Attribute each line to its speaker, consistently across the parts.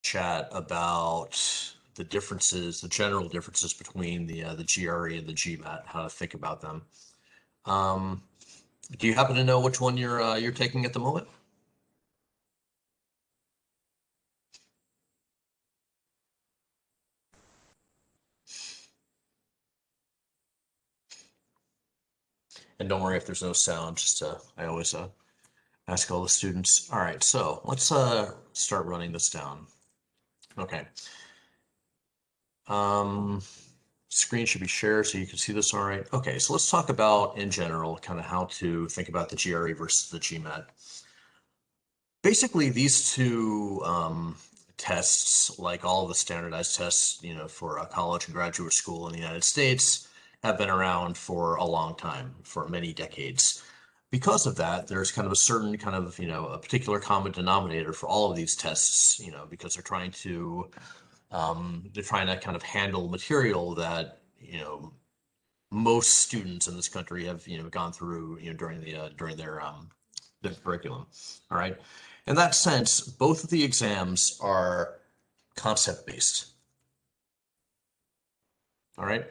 Speaker 1: chat about the differences, the general differences between the GRE and the GMAT, how to think about them. Do you happen to know which one you're taking at the moment? And don't worry if there's no sound. Just I always ask all the students. All right, so let's start running this down. Okay. Screen should be shared so you can see this all right. Okay, so let's talk about, in general, kind of how to think about the GRE versus the GMAT. Basically, these two tests, like all of the standardized tests, for college and graduate school in the United States, have been around for a long time, for many decades. Because of that, there's kind of a certain kind of, a particular common denominator for all of these tests, because they're trying to kind of handle material that, most students in this country have, gone through, during their curriculum. All right. In that sense, both of the exams are concept-based. All right.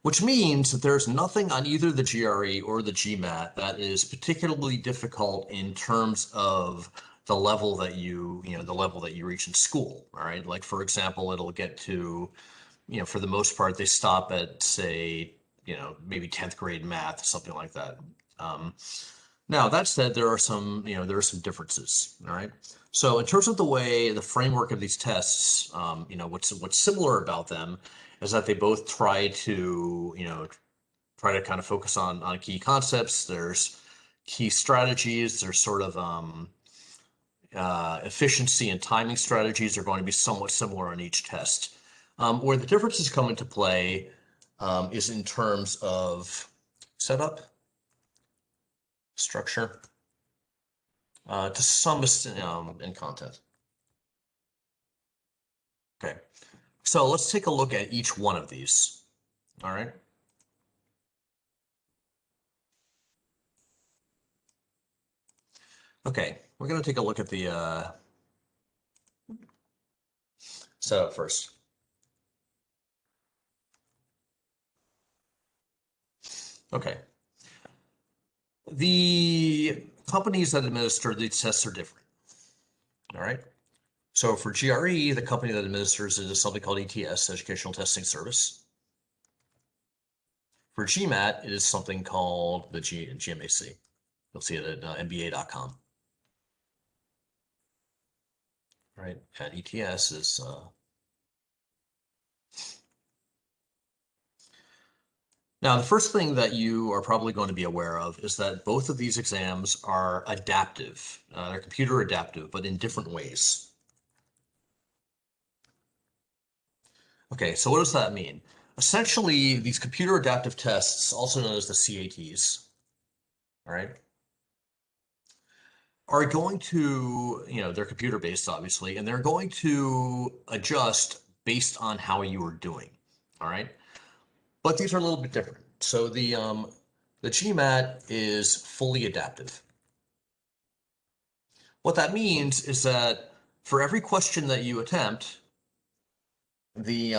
Speaker 1: Which means that there's nothing on either the GRE or the GMAT that is particularly difficult in terms of the level that the level that you reach in school. All right. Like, for example, it'll get to, for the most part, they stop at, say, maybe 10th grade math, something like that. Now, that said, there are some differences, all right? So in terms of the framework of these tests, what's similar about them is that they both try to kind of focus on key concepts. There's key strategies. There's sort of efficiency and timing strategies are going to be somewhat similar on each test. Where the differences come into play is in terms of setup, structure, to some extent in content. Okay, so let's take a look at each one of these. All right. Okay, we're going to take a look at the setup first. Okay. The companies that administer these tests are different. All right. So for GRE, the company that administers it is something called ETS, Educational Testing Service. For GMAT, it is something called the GMAC. You'll see it at MBA.com. Right, and ETS is now, the first thing that you are probably going to be aware of is that both of these exams are adaptive. They're computer adaptive, but in different ways. Okay, so what does that mean? Essentially, these computer adaptive tests, also known as the CATs, all right, are going to, they're computer based, obviously, and they're going to adjust based on how you are doing, all right? But these are a little bit different. So the GMAT is fully adaptive. What that means is that for every question that you attempt, the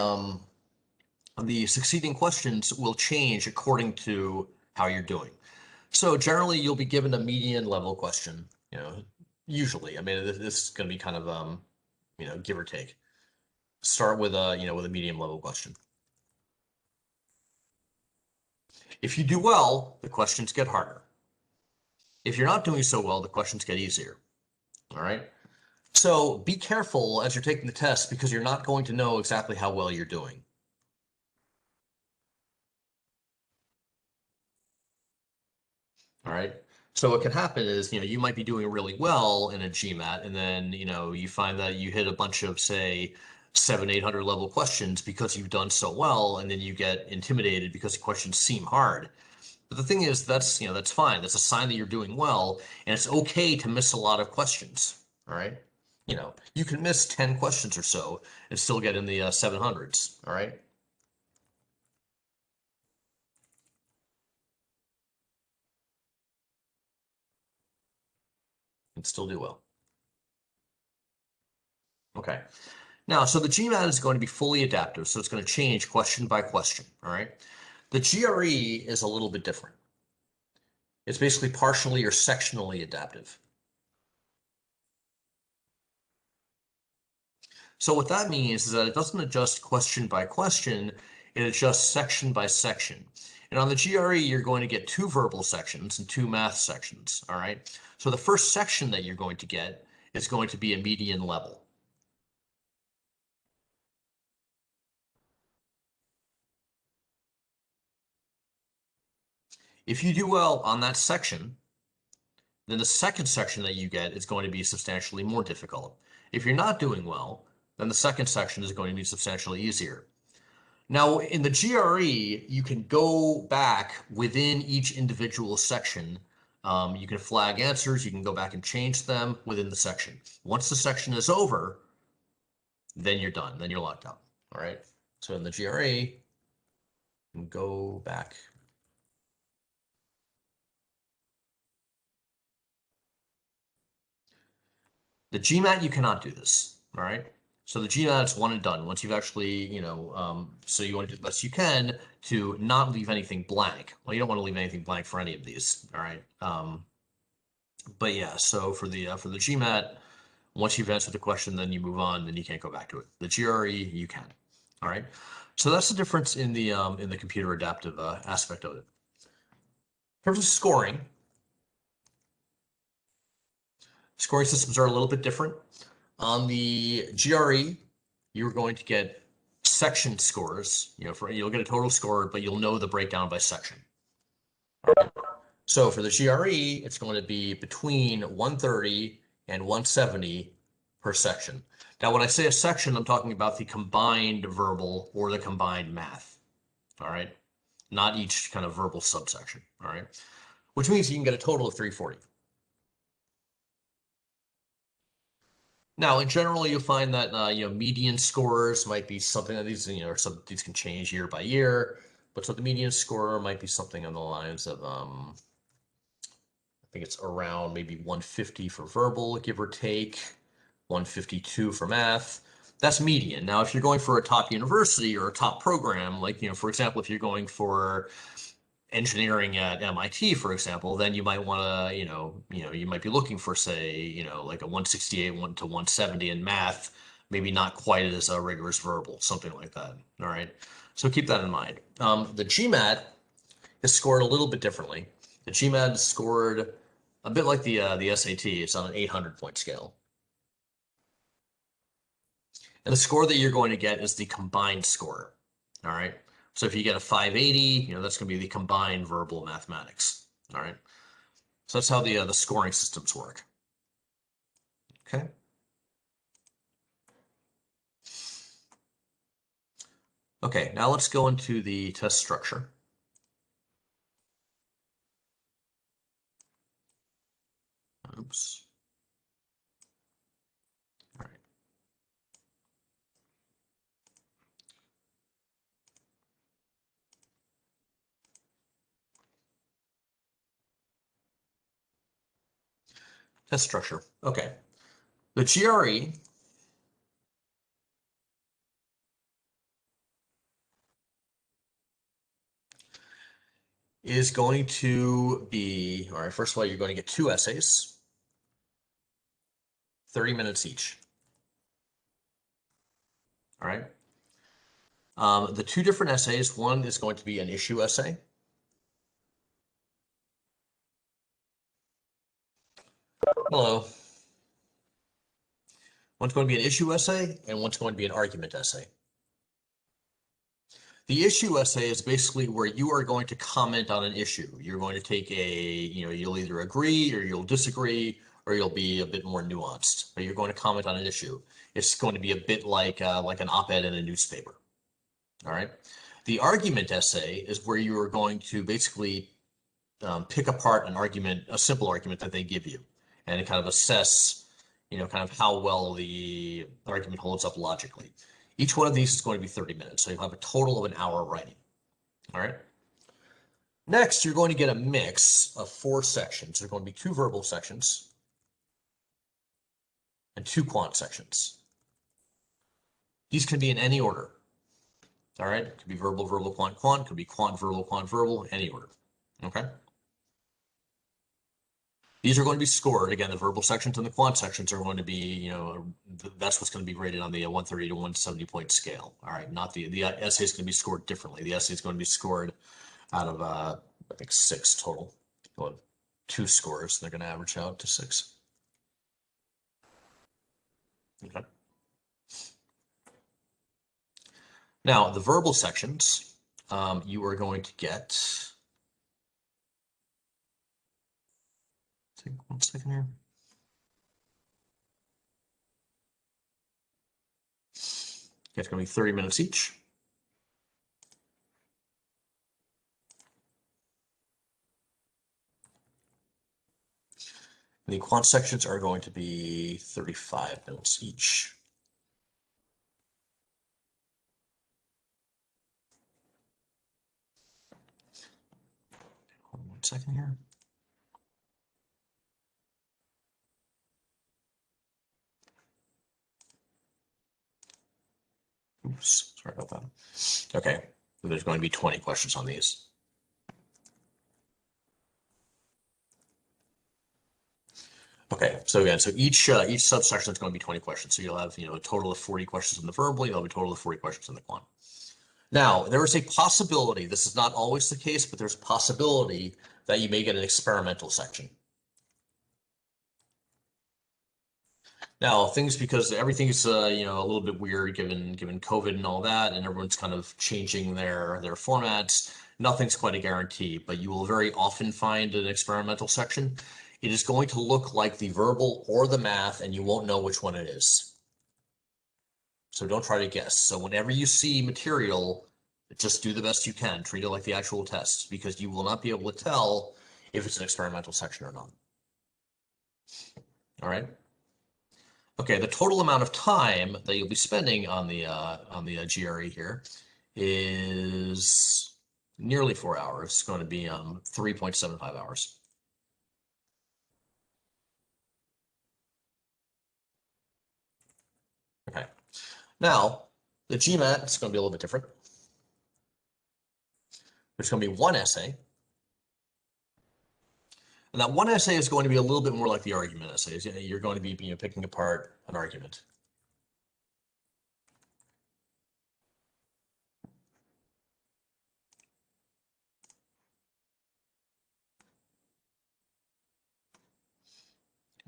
Speaker 1: succeeding questions will change according to how you're doing. So generally, you'll be given a median level question. Usually, I mean, this is going to be kind of give or take. Start with a medium level question. If you do well, the questions get harder. If you're not doing so well, the questions get easier. All right. So be careful as you're taking the test because you're not going to know exactly how well you're doing. All right. So what can happen is, you might be doing really well in a GMAT, and then, you find that you hit a bunch of, say, 700, 800 level questions because you've done so well, and then you get intimidated because the questions seem hard. But the thing is, that's fine. That's a sign that you're doing well, and it's okay to miss a lot of questions. All right. You can miss 10 questions or so and still get in the 700s. All right. And still do well. Okay. Now, so the GMAT is going to be fully adaptive, so it's going to change question by question, all right? The GRE is a little bit different. It's basically partially or sectionally adaptive. So what that means is that it doesn't adjust question by question, it adjusts section by section. And on the GRE, you're going to get 2 verbal sections and 2 math sections, all right? So the first section that you're going to get is going to be a median level. If you do well on that section, then the second section that you get is going to be substantially more difficult. If you're not doing well, then the second section is going to be substantially easier. Now, in the GRE, you can go back within each individual section. You can flag answers, you can go back and change them within the section. Once the section is over, then you're done, then you're locked out, all right? So in the GRE, you can go back. The GMAT, you cannot do this, all right? So the GMAT is one and done. Once you've actually, so you want to do the best you can to not leave anything blank. Well, you don't want to leave anything blank for any of these, all right? But yeah, so for the GMAT, once you've answered the question, then you move on, then you can't go back to it. The GRE, you can, all right? So that's the difference in the computer adaptive aspect of it. In terms of scoring systems are a little bit different. On the GRE, you're going to get section scores. You'll get a total score, but you'll know the breakdown by section. All right. So for the GRE, it's going to be between 130 and 170 per section. Now, when I say a section, I'm talking about the combined verbal or the combined math. All right, not each kind of verbal subsection. All right, which means you can get a total of 340. Now, in general, you'll find that median scores might be something that these these can change year by year, but so the median score might be something on the lines of I think it's around maybe 150 for verbal, give or take, 152 for math. That's median. Now, if you're going for a top university or a top program, like for example, if you're going for engineering at MIT, for example, then you might want to, you might be looking for, say, like a 168 to 170 in math, maybe not quite as a rigorous verbal, something like that. All right. So keep that in mind. The GMAT is scored a little bit differently. The GMAT is scored a bit like the SAT. It's on an 800-point scale. And the score that you're going to get is the combined score. All right. So if you get a 580, that's going to be the combined verbal mathematics. All right. So that's how the scoring systems work. Okay. Okay, now let's go into the test structure. Oops. All right. Test structure. Okay. The GRE is going to be, all right, first of all, you're going to get 2 essays, 30 minutes each. All right. The 2 different essays, one is going to be an issue essay. Hello. One's going to be an issue essay and one's going to be an argument essay. The issue essay is basically where you are going to comment on an issue. You're going to take you'll either agree or you'll disagree or you'll be a bit more nuanced, but you're going to comment on an issue. It's going to be a bit like an op-ed in a newspaper. All right. The argument essay is where you are going to basically pick apart an argument, a simple argument that they give you, and kind of assess, kind of how well the argument holds up logically. Each one of these is going to be 30 minutes, so you'll have a total of an hour writing. All right. Next, you're going to get a mix of 4 sections. There's going to be 2 verbal sections and 2 quant sections. These can be in any order. All right, it could be verbal, verbal, quant, quant, could be quant, verbal, any order. Okay. These are going to be scored. Again, the verbal sections and the quant sections are going to be, that's what's going to be rated on the 130 to 170 point scale. All right, not the essay is going to be scored differently. The essay is going to be scored out of, I think, 6 total. Well, 2 scores. They're going to average out to 6. Okay. Now, the verbal sections, you are going to get, take 1 second here. It's going to be 30 minutes each. The quant sections are going to be 35 minutes each. 1 second here. Oops, sorry about that. Okay, so there's going to be 20 questions on these. Okay, so again, so each subsection is going to be 20 questions. So you'll have, a total of 40 questions in the verbal, you'll have a total of 40 questions in the quant. Now, there is a possibility, this is not always the case, but there's a possibility that you may get an experimental section. Now, because everything is, a little bit weird given COVID and all that, and everyone's kind of changing their formats. Nothing's quite a guarantee, but you will very often find an experimental section. It is going to look like the verbal or the math, and you won't know which one it is. So don't try to guess. So whenever you see material, just do the best you can. Treat it like the actual test, because you will not be able to tell if it's an experimental section or not. All right. Okay, the total amount of time that you'll be spending on the GRE here is nearly 4 hours. It's going to be 3.75 hours. Okay. Now, the GMAT is going to be a little bit different. There's going to be 1 essay. And that 1 essay is going to be a little bit more like the argument essays. You're going to be picking apart an argument.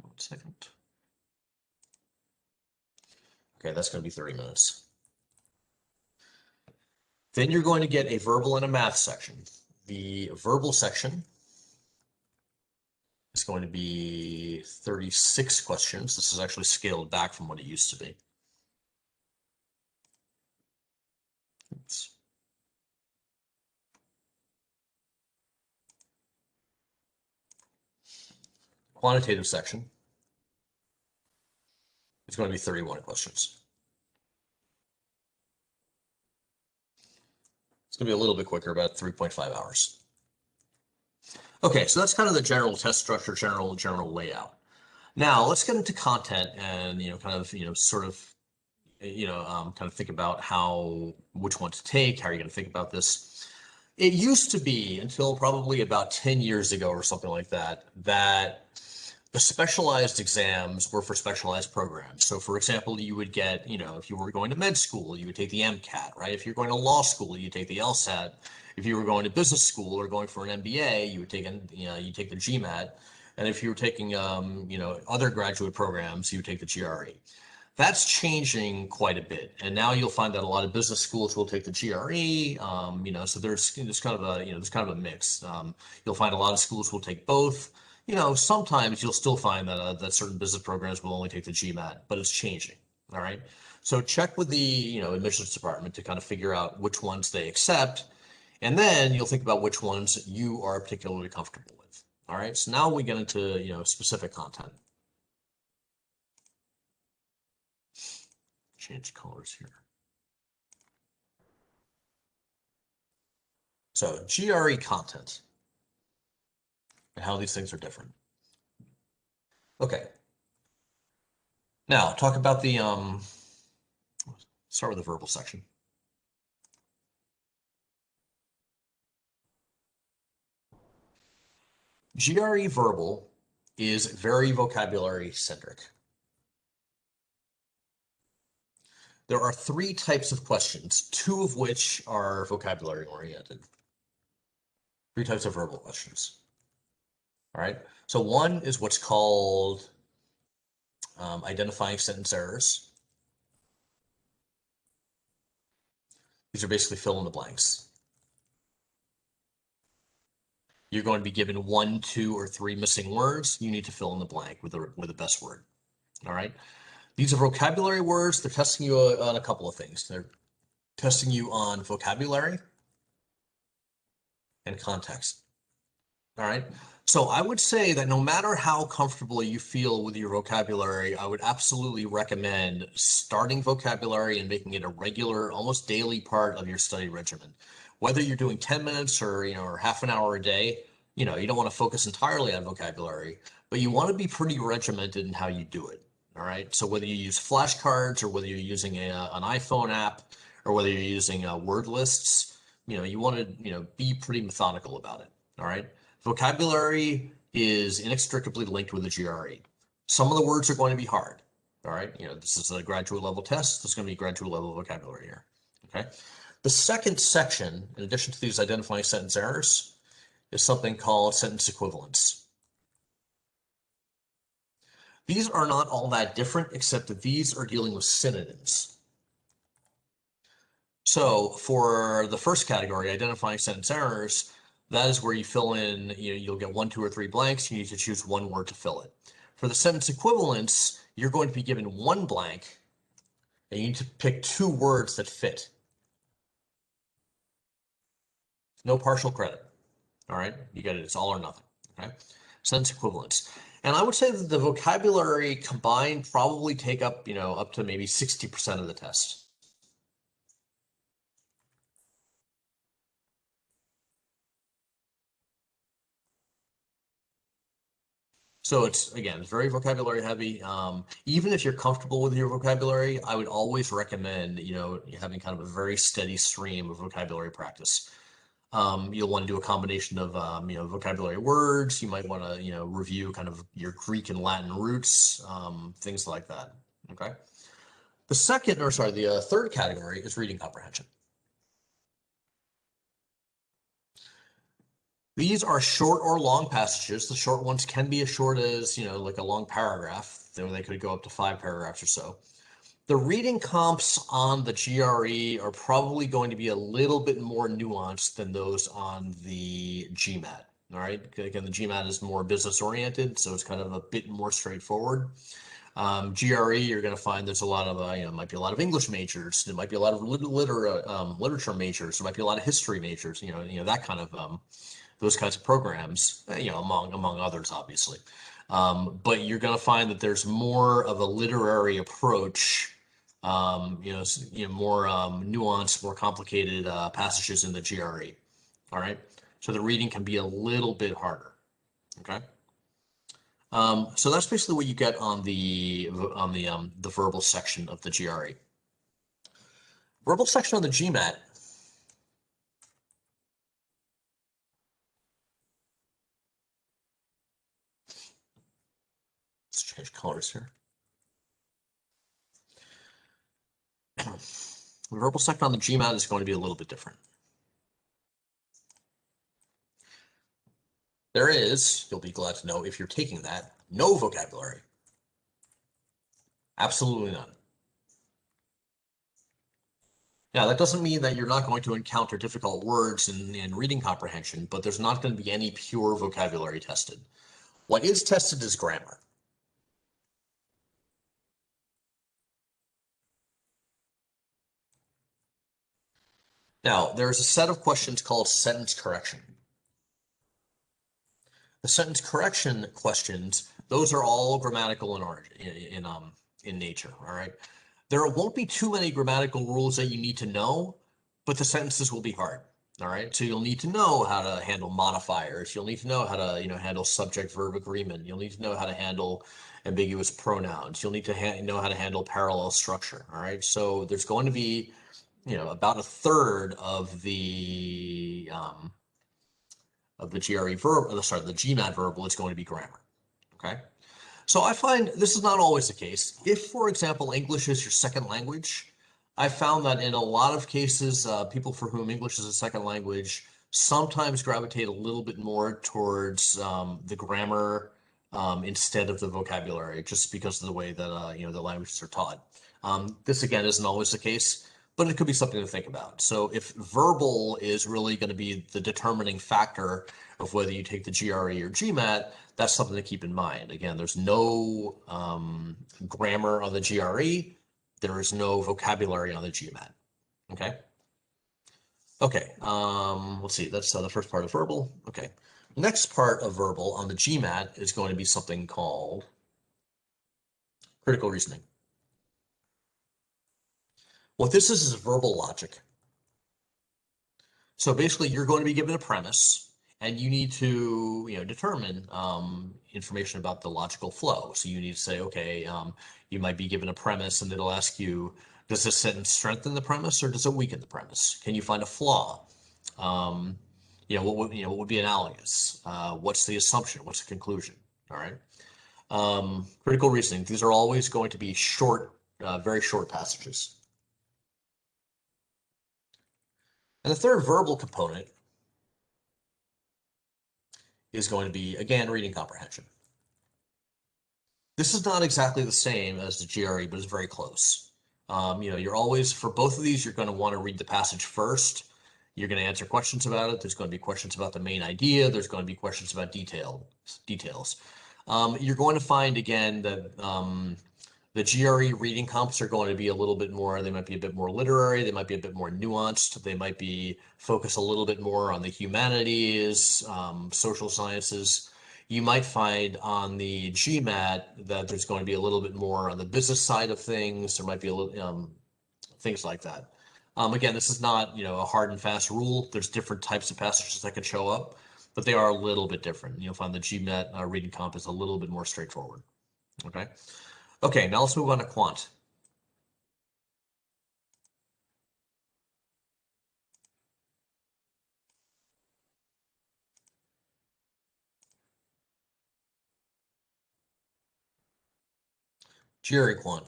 Speaker 1: One second. Okay, that's going to be 30 minutes. Then you're going to get a verbal and a math section. The verbal section is going to be 36 questions. This is actually scaled back from what it used to be. Oops. Quantitative section is going to be 31 questions. It's going to be a little bit quicker, about 3.5 hours. Okay, so that's kind of the general test structure, general layout. Now let's get into content and kind of think about which one to take, how are you going to think about this. It used to be, until probably about 10 years ago or something like that, that the specialized exams were for specialized programs. So for example, you would get, if you were going to med school, you would take the MCAT, right? If you're going to law school, you take the LSAT. If you were going to business school or going for an MBA, you would take you take the GMAT. And if you were taking, other graduate programs, you would take the GRE. That's changing quite a bit, and now you'll find that a lot of business schools will take the GRE. So there's kind of a mix. You'll find a lot of schools will take both. Sometimes you'll still find that certain business programs will only take the GMAT, but it's changing. All right. So check with the admissions department to kind of figure out which ones they accept, and then you'll think about which ones you are particularly comfortable with. All right. So now we get into specific content. Change colors here. So GRE content and how these things are different. Okay. Now talk about the Start with the verbal section. GRE verbal is very vocabulary centric. There are 3 types of questions, 2 of which are vocabulary oriented. 3 types of verbal questions. All right. So one is what's called identifying sentence errors. These are basically fill in the blanks. You're going to be given 1, 2, or 3 missing words. You need to fill in the blank with the best word. All right. These are vocabulary words. They're testing you on a couple of things. They're testing you on vocabulary and context. All right. So I would say that no matter how comfortable you feel with your vocabulary, I would absolutely recommend starting vocabulary and making it a regular, almost daily part of your study regimen. Whether you're doing 10 minutes or half an hour a day, you don't want to focus entirely on vocabulary, but you want to be pretty regimented in how you do it. All right. So whether you use flashcards or whether you're using an iPhone app or whether you're using word lists, you want to be pretty methodical about it. All right. Vocabulary is inextricably linked with the GRE. Some of the words are going to be hard. All right. This is a graduate level test. There's going to be graduate level vocabulary here. Okay. The second section, in addition to these identifying sentence errors, is something called sentence equivalence. These are not all that different, except that these are dealing with synonyms. So for the first category, identifying sentence errors, that is where you fill in, you'll get 1, 2, or 3 blanks. You need to choose 1 word to fill it. For the sentence equivalence, you're going to be given 1 blank, and you need to pick 2 words that fit. No partial credit. All right, you get it. It's all or nothing. Okay, sentence equivalence. And I would say that the vocabulary combined probably take up, up to maybe 60% of the test. So it's very vocabulary heavy. Even if you're comfortable with your vocabulary, I would always recommend, having kind of a very steady stream of vocabulary practice. You'll want to do a combination of, vocabulary words. You might want to, review kind of your Greek and Latin roots, things like that. Okay. The third category is reading comprehension. These are short or long passages. The short ones can be as short as, like a long paragraph. They could go up to 5 paragraphs or so. The reading comps on the GRE are probably going to be a little bit more nuanced than those on the GMAT. All right. Again, the GMAT is more business oriented, so it's kind of a bit more straightforward. GRE, you're going to find there's a lot of, might be a lot of English majors. There might be a lot of literature majors. There might be a lot of history majors. That kind of those kinds of programs. Among others, obviously. But you're going to find that there's more of a literary approach. More nuanced, more complicated passages in the GRE. All right, so the reading can be a little bit harder. Okay. So that's basically what you get on the verbal section of the GRE. Verbal section on the GMAT. Let's change colors here. The verbal section on the GMAT is going to be a little bit different. There is, you'll be glad to know if you're taking that, no vocabulary. Absolutely none. Now, that doesn't mean that you're not going to encounter difficult words in reading comprehension, but there's not going to be any pure vocabulary tested. What is tested is grammar. Now, there's a set of questions called sentence correction. The sentence correction questions, those are all grammatical in origin, in nature, all right? There won't be too many grammatical rules that you need to know, but the sentences will be hard, All right, so you'll need to know how to handle modifiers. You'll need to know how to, handle subject-verb agreement. You'll need to know how to handle ambiguous pronouns. You'll need to know how to handle parallel structure. All right, so there's going to be, about a third of the GRE verb, sorry, the GMAT verbal is going to be grammar. Okay, so I find this is not always the case. If, for example, English is your second language, I found that in a lot of cases, people for whom English is a second language sometimes gravitate a little bit more towards the grammar instead of the vocabulary, just because of the way that the languages are taught. This again isn't always the case, but it could be something to think about. So if verbal is really going to be the determining factor of whether you take the GRE or GMAT, that's something to keep in mind. Again, there's no grammar on the GRE. There is no vocabulary on the GMAT. Okay. Okay. Let's see. That's the first part of verbal. Okay. Next part of verbal on the GMAT is going to be something called critical reasoning. What this is verbal logic. So basically, you're going to be given a premise, and you need to, determine information about the logical flow. So you need to say, okay, you might be given a premise, and it'll ask you, does this sentence strengthen the premise or does it weaken the premise? Can you find a flaw? What would be analogous? What's the assumption? What's the conclusion? All right. Critical reasoning. These are always going to be short, very short passages. And the third verbal component is going to be, again, reading comprehension. This is not exactly the same as the GRE, but it's very close. You're always, for both of these, you're going to want to read the passage first. You're going to answer questions about it. There's going to be questions about the main idea. There's going to be questions about details. You're going to find, again, that the GRE reading comps are going to be a little bit more, they might be a bit more literary, they might be a bit more nuanced, they might be focused a little bit more on the humanities, social sciences. You might find on the GMAT that there's going to be a little bit more on the business side of things. There might be a little things like that. Again, this is not, a hard and fast rule. There's different types of passages that can show up, but they are a little bit different. You'll find the GMAT reading comp is a little bit more straightforward. Okay. Okay, now let's move on to quant. GRE quant.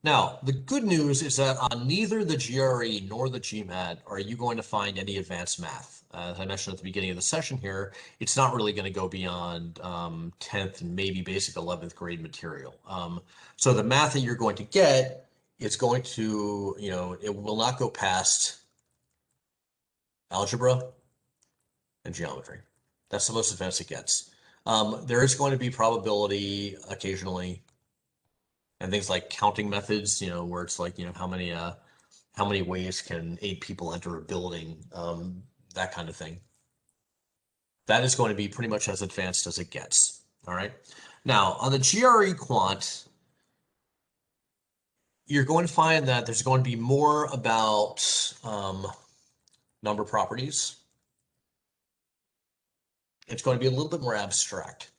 Speaker 1: Now, the good news is that on neither the GRE nor the GMAT are you going to find any advanced math. As I mentioned at the beginning of the session here, it's not really going to go beyond 10th and maybe basic 11th grade material. So the math that you're going to get is going to, it will not go past algebra and geometry. That's the most advanced it gets. There is going to be probability occasionally, and things like counting methods, where it's like, how many ways can 8 people enter a building, that kind of thing. That is going to be pretty much as advanced as it gets. All right. Now, on the GRE quant, you're going to find that there's going to be more about number properties. It's going to be a little bit more abstract.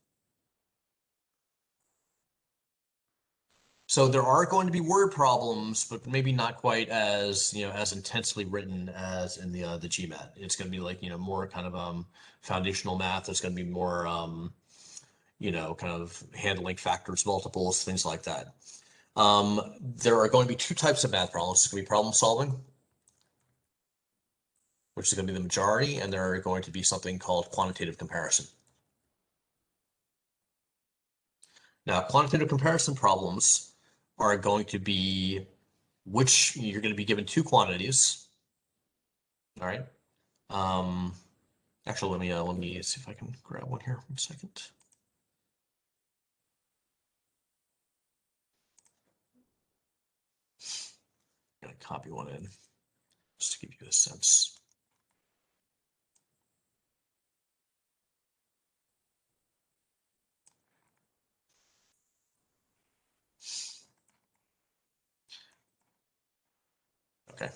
Speaker 1: So there are going to be word problems, but maybe not quite as, as intensely written as in the GMAT. It's going to be like, more kind of foundational math. It's going to be more, kind of handling factors, multiples, things like that. There are going to be 2 types of math problems. It's going to be problem solving, which is going to be the majority, and there are going to be something called quantitative comparison. Now, quantitative comparison problems are going to be which you're going to be given 2 quantities. All right. Actually, let me see if I can grab one here. 1 second. I'm going to copy one in just to give you a sense. Okay.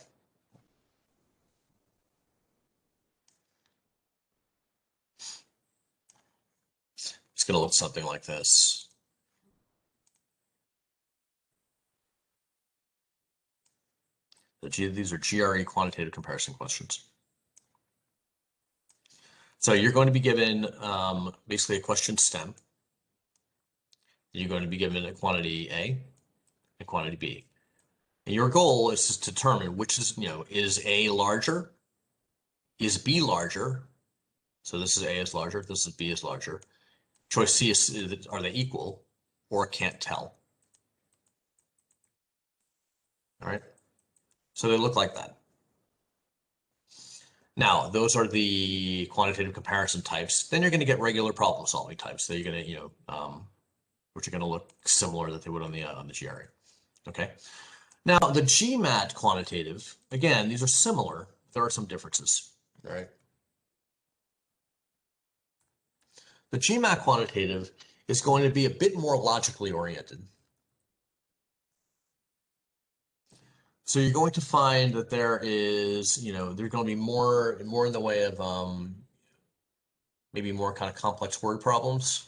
Speaker 1: going to look something like this. These are GRE quantitative comparison questions. So you're going to be given basically a question stem. You're going to be given a quantity A and quantity B. And your goal is to determine which is, is A larger? Is B larger? So this is A is larger, this is B is larger. Choice C is, are they equal? Or can't tell. All right. So they look like that. Now, those are the quantitative comparison types. Then you're going to get regular problem solving types. So you're going to, which are going to look similar that they would on the GRE. Okay. Now, the GMAT quantitative, again, these are similar. There are some differences. All right. The GMAT quantitative is going to be a bit more logically oriented. So you're going to find that there is, there's going to be more in the way of maybe more kind of complex word problems.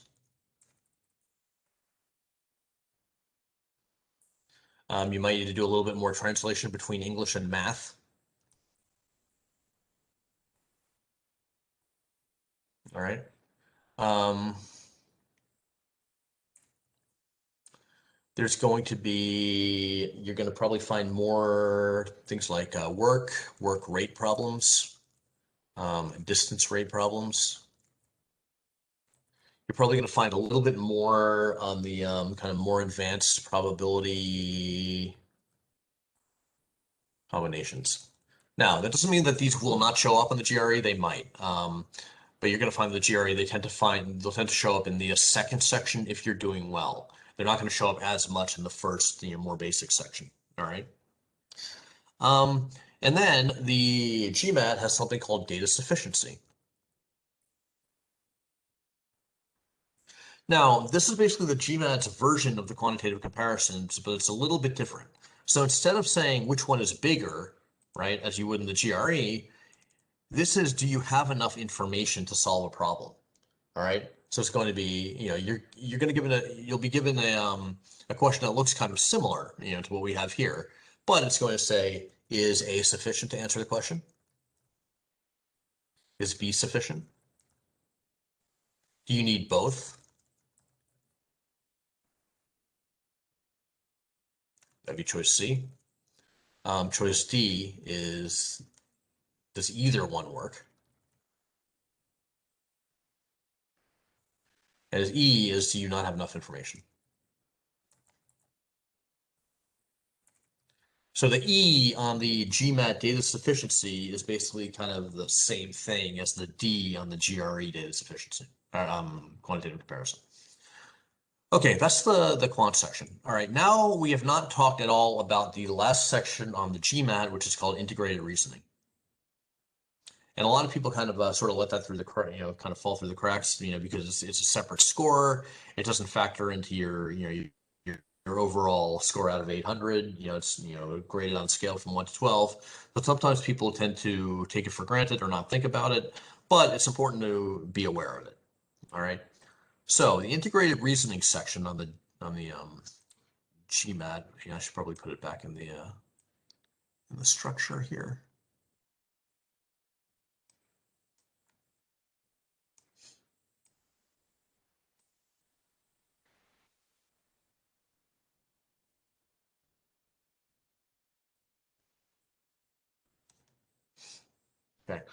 Speaker 1: You might need to do a little bit more translation between English and math. All right. There's going to be, you're going to probably find more things like work rate problems, distance rate problems. You're probably going to find a little bit more on the kind of more advanced probability combinations. Now, that doesn't mean that these will not show up on the GRE. They might. But you're going to find the GRE, they'll tend to show up in the second section if you're doing well. They're not going to show up as much in the first, more basic section. All right. And then the GMAT has something called data sufficiency. Now, this is basically the GMAT's version of the quantitative comparisons, but it's a little bit different. So instead of saying which one is bigger, right, as you would in the GRE, this is, do you have enough information to solve a problem? All right. So it's going to be, you're going to you'll be given a question that looks kind of similar, to what we have here, but it's going to say, is A sufficient to answer the question? Is B sufficient? Do you need both? That'd be choice C. Choice D is, does either one work? And E is, do you not have enough information? So the E on the GMAT data sufficiency is basically kind of the same thing as the D on the GRE data sufficiency, quantitative comparison. Okay, that's the quant section. All right, now we have not talked at all about the last section on the GMAT, which is called integrated reasoning. And a lot of people kind of sort of let that through the, kind of fall through the cracks, because it's a separate score. It doesn't factor into your overall score out of 800. It's, graded on a scale from 1 to 12. But sometimes people tend to take it for granted or not think about it. But it's important to be aware of it. All right. So the integrated reasoning section on the GMAT, I should probably put it back in the structure here. Okay.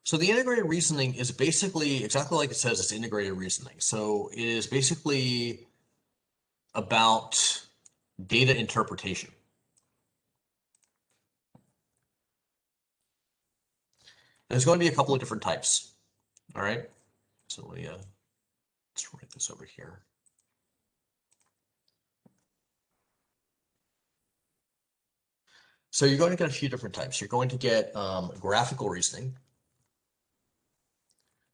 Speaker 1: So the integrated reasoning is basically exactly like it says, it's integrated reasoning. So it is basically about data interpretation. And there's going to be a couple of different types. All right. So let's write this over here. So you're going to get a few different types. You're going to get graphical reasoning.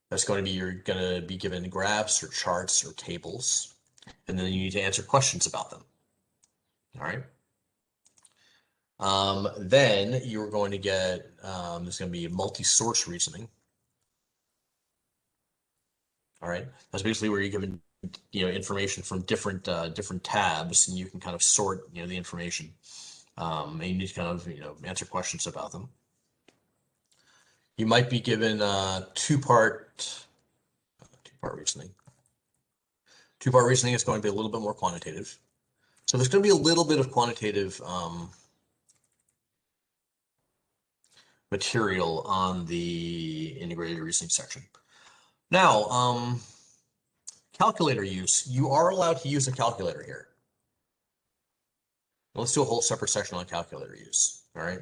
Speaker 1: That's going to be, you're going to be given graphs or charts or tables, and then you need to answer questions about them. All right. Then you're going to get, there's going to be multi-source reasoning. All right. That's basically where you're given information from different tabs, and you can kind of sort the information. And you need to kind of answer questions about them. You might be given two-part reasoning. Two-part reasoning is going to be a little bit more quantitative. So there's going to be a little bit of quantitative material on the integrated reasoning section. Now, calculator use. You are allowed to use a calculator here. Let's do a whole separate section on calculator use. All right.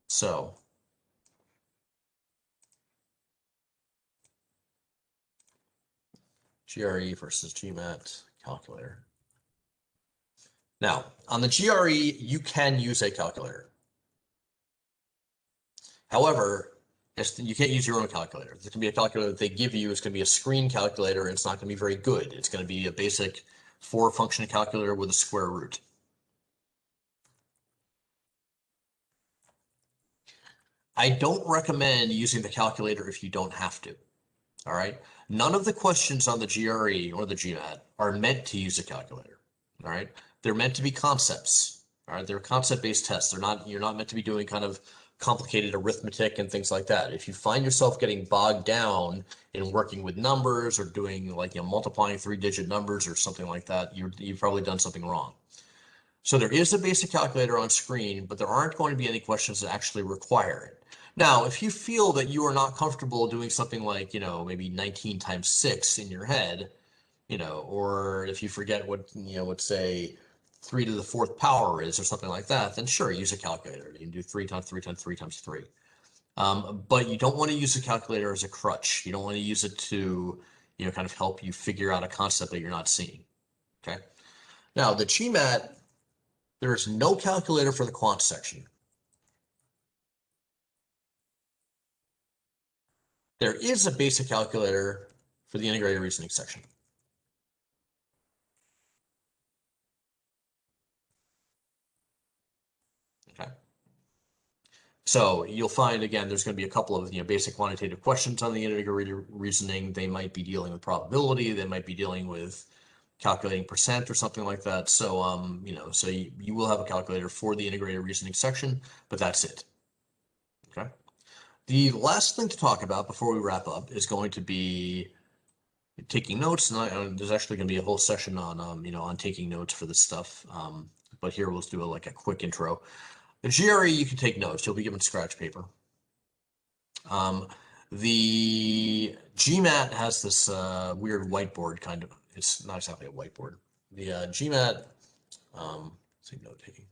Speaker 1: So GRE versus GMAT calculator. Now, on the GRE, you can use a calculator. However, you can't use your own calculator. There's going to be a calculator that they give you. It's going to be a screen calculator, and it's not going to be very good. It's going to be a basic 4-function calculator with a square root. I don't recommend using the calculator if you don't have to. All right. None of the questions on the GRE or the GMAT are meant to use a calculator. All right. They're meant to be concepts. All right. They're concept-based tests. You're not meant to be doing kind of complicated arithmetic and things like that. If you find yourself getting bogged down in working with numbers or doing multiplying 3-digit numbers or something like that, you've probably done something wrong. So there is a basic calculator on screen, but there aren't going to be any questions that actually require it. Now, if you feel that you are not comfortable doing something like, maybe 19 times 6 in your head, or if you forget what, say 3 to the 4th power is or something like that, then sure, use a calculator. You can do 3 times 3 times 3 times 3. But you don't want to use a calculator as a crutch. You don't want to use it to, kind of help you figure out a concept that you're not seeing. Okay. Now, the GMAT, there is no calculator for the quant section. There is a basic calculator for the integrated reasoning section. Okay. So you'll find, again, there's going to be a couple of basic quantitative questions on the integrated reasoning. They might be dealing with probability. They might be dealing with calculating percent or something like that. So so you will have a calculator for the integrated reasoning section, but that's it. Okay. The last thing to talk about before we wrap up is going to be taking notes, and there's actually going to be a whole session on on taking notes for this stuff. But here we'll do a quick intro. The GRE, you can take notes. You'll be given scratch paper. The GMAT has this weird whiteboard kind of. It's not exactly a whiteboard. The GMAT, say note taking.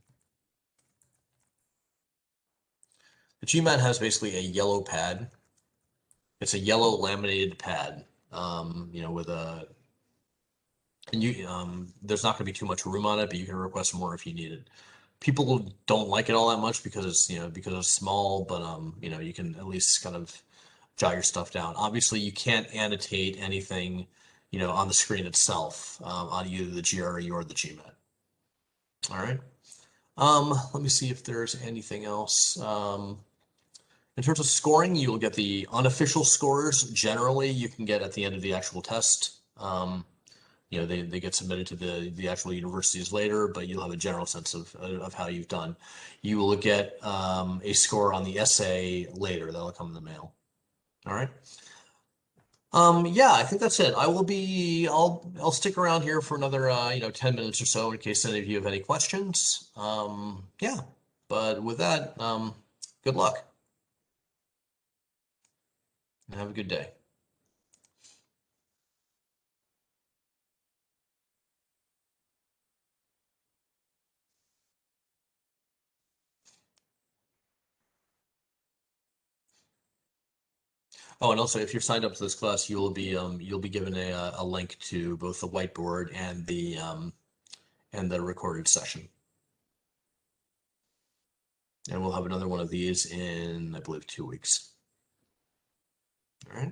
Speaker 1: The GMAT has basically a yellow pad. It's a yellow laminated pad, with a, and there's not going to be too much room on it, but you can request more if you need it. People don't like it all that much because it's small, but you can at least kind of jot your stuff down. Obviously, you can't annotate anything, on the screen itself, on either the GRE or the GMAT. All right. Let me see if there's anything else. In terms of scoring, you'll get the unofficial scores. Generally, you can get at the end of the actual test. They get submitted to the actual universities later, but you'll have a general sense of how you've done. You will get a score on the essay later. That'll come in the mail. All right. Yeah, I think that's it. I'll stick around here for another 10 minutes or so in case any of you have any questions. Yeah, but with that, good luck and have a good day. Oh, and also, if you're signed up to this class, you'll be given a link to both the whiteboard and the recorded session. And we'll have another one of these in, I believe, 2 weeks. All right.